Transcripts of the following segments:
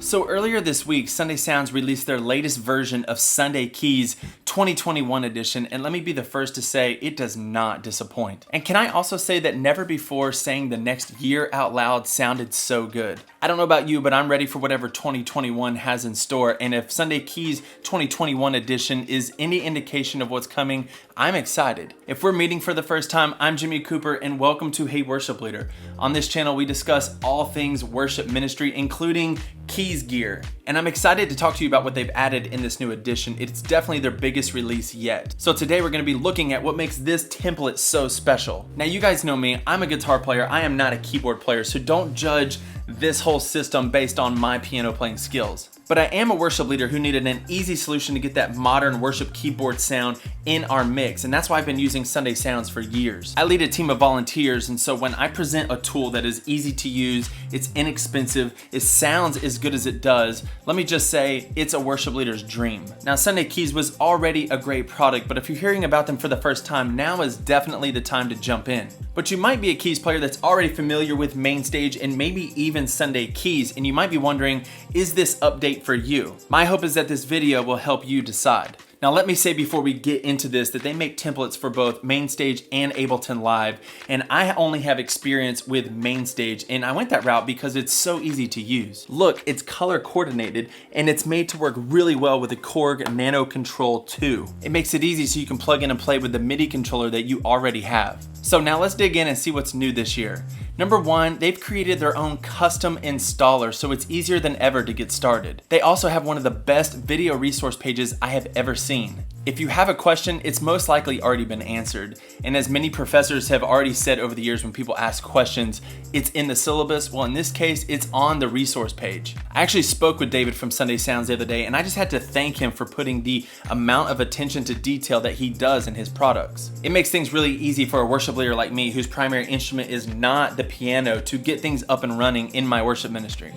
So earlier this week, Sunday Sounds released their latest version of Sunday Keys 2021 edition, and let me be the first to say it does not disappoint. And can I also say that never before saying the next year out loud sounded so good. I don't know about you, but I'm ready for whatever 2021 has in store, and if Sunday Keys 2021 edition is any indication of what's coming, I'm excited. If we're meeting for the first time, I'm Jimmy Cooper, and welcome to Hey Worship Leader. On this channel, we discuss all things worship ministry, including keys gear. And I'm excited to talk to you about what they've added in this new edition. It's definitely their biggest release yet. So today we're gonna be looking at what makes this template so special. Now you guys know me, I'm a guitar player, I am not a keyboard player, so don't judge this whole system based on my piano playing skills. But I am a worship leader who needed an easy solution to get that modern worship keyboard sound in our mix, and that's why I've been using Sunday Sounds for years. I lead a team of volunteers, and so when I present a tool that is easy to use, it's inexpensive, it sounds as good as it does, let me just say, it's a worship leader's dream. Now, Sunday Keys was already a great product, but if you're hearing about them for the first time, now is definitely the time to jump in. But you might be a keys player that's already familiar with MainStage and maybe even Sunday Keys, and you might be wondering, is this update for you? My hope is that this video will help you decide. Now let me say before we get into this that they make templates for both MainStage and Ableton Live, and I only have experience with MainStage, and I went that route because it's so easy to use. Look, it's color coordinated and it's made to work really well with the Korg Nano Control 2. It makes it easy so you can plug in and play with the MIDI controller that you already have. So now let's dig in and see what's new this year. Number one, they've created their own custom installer, so it's easier than ever to get started. They also have one of the best video resource pages I have ever seen. If you have a question, it's most likely already been answered. And as many professors have already said over the years when people ask questions, it's in the syllabus. Well, in this case, it's on the resource page. I actually spoke with David from Sunday Sounds the other day, and I just had to thank him for putting the amount of attention to detail that he does in his products. It makes things really easy for a worship leader like me, whose primary instrument is not the piano, to get things up and running in my worship ministry.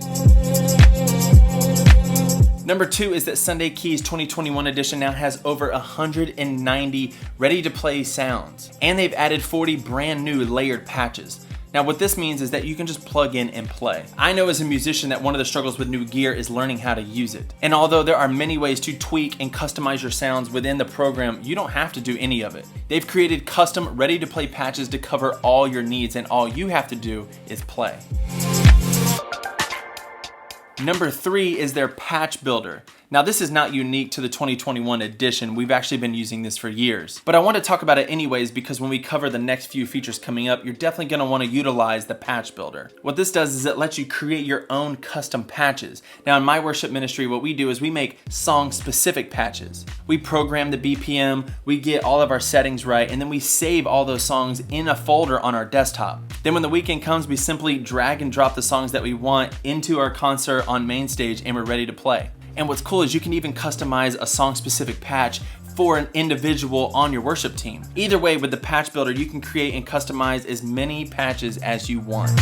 Number two is that Sunday Keys 2021 edition now has over 190 ready-to-play sounds, and they've added 40 brand new layered patches. Now what this means is that you can just plug in and play. I know as a musician that one of the struggles with new gear is learning how to use it. And although there are many ways to tweak and customize your sounds within the program, you don't have to do any of it. They've created custom ready-to-play patches to cover all your needs, and all you have to do is play. Number three is their patch builder. Now this is not unique to the 2021 edition, we've actually been using this for years. But I want to talk about it anyways because when we cover the next few features coming up, you're definitely going to want to utilize the patch builder. What this does is it lets you create your own custom patches. Now in my worship ministry, what we do is we make song specific patches. We program the BPM, we get all of our settings right, and then we save all those songs in a folder on our desktop. Then when the weekend comes, we simply drag and drop the songs that we want into our concert on MainStage and we're ready to play. And what's cool is you can even customize a song-specific patch for an individual on your worship team. Either way, with the patch builder, you can create and customize as many patches as you want.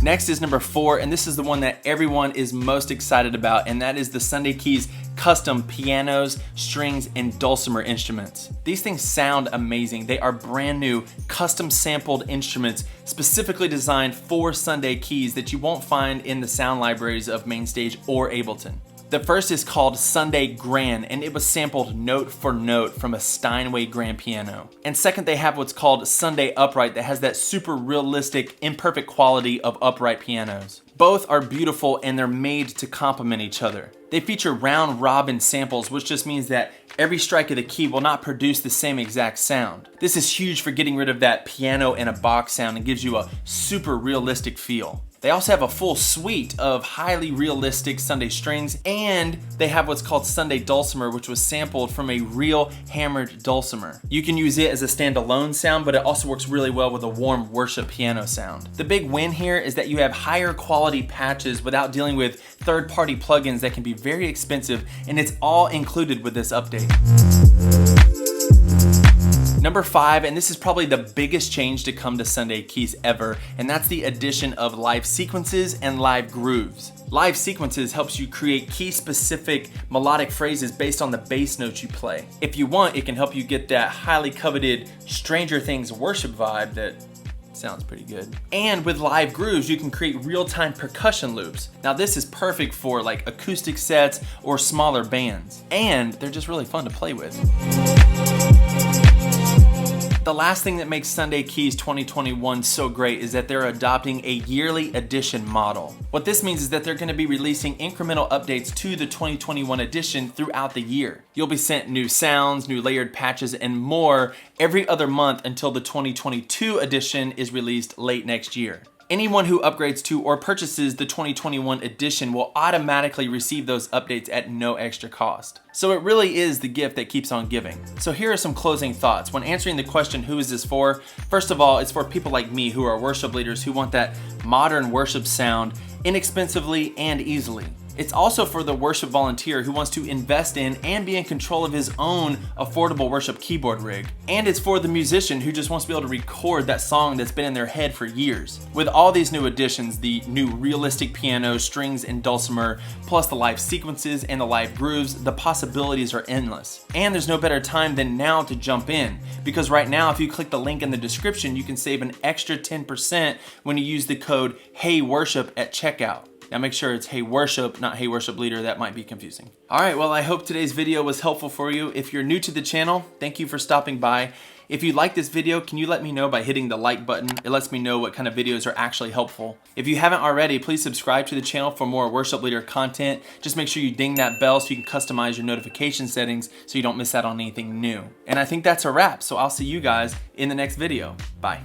Next is number four, and this is the one that everyone is most excited about, and that is the Sunday Keys custom pianos, strings, and dulcimer instruments. These things sound amazing. They are brand new, custom sampled instruments specifically designed for Sunday Keys that you won't find in the sound libraries of MainStage or Ableton. The first is called Sunday Grand, and it was sampled note for note from a Steinway grand piano. And second, they have what's called Sunday Upright that has that super realistic, imperfect quality of upright pianos. Both are beautiful and they're made to complement each other. They feature round robin samples, which just means that every strike of the key will not produce the same exact sound. This is huge for getting rid of that piano in a box sound and gives you a super realistic feel. They also have a full suite of highly realistic Sunday strings, and they have what's called Sunday Dulcimer, which was sampled from a real hammered dulcimer. You can use it as a standalone sound, but it also works really well with a warm worship piano sound. The big win here is that you have higher quality patches without dealing with third-party plugins that can be very expensive, and it's all included with this update. Number five, and this is probably the biggest change to come to Sunday Keys ever, and that's the addition of live sequences and live grooves. Live sequences helps you create key-specific melodic phrases based on the bass notes you play. If you want, it can help you get that highly coveted Stranger Things worship vibe that Sounds pretty good. And with live grooves, you can create real-time percussion loops. Now this is perfect for like acoustic sets or smaller bands. And they're just really fun to play with. The last thing that makes Sunday Keys 2021 so great is that they're adopting a yearly edition model. What this means is that they're going to be releasing incremental updates to the 2021 edition throughout the year. You'll be sent new sounds, new layered patches, and more every other month until the 2022 edition is released late next year. Anyone who upgrades to or purchases the 2021 edition will automatically receive those updates at no extra cost. So it really is the gift that keeps on giving. So here are some closing thoughts. When answering the question, who is this for? First of all, it's for people like me who are worship leaders who want that modern worship sound inexpensively and easily. It's also for the worship volunteer who wants to invest in and be in control of his own affordable worship keyboard rig. And it's for the musician who just wants to be able to record that song that's been in their head for years. With all these new additions, the new realistic piano, strings, and dulcimer, plus the live sequences and the live grooves, the possibilities are endless. And there's no better time than now to jump in, because right now if you click the link in the description, you can save an extra 10% when you use the code HeyWorship at checkout. Now make sure it's Hey Worship, not Hey Worship Leader. That might be confusing. All right, well, I hope today's video was helpful for you. If you're new to the channel, thank you for stopping by. If you like this video, can you let me know by hitting the like button? It lets me know what kind of videos are actually helpful. If you haven't already, please subscribe to the channel for more worship leader content. Just make sure you ding that bell so you can customize your notification settings so you don't miss out on anything new. And I think that's a wrap, so I'll see you guys in the next video. Bye.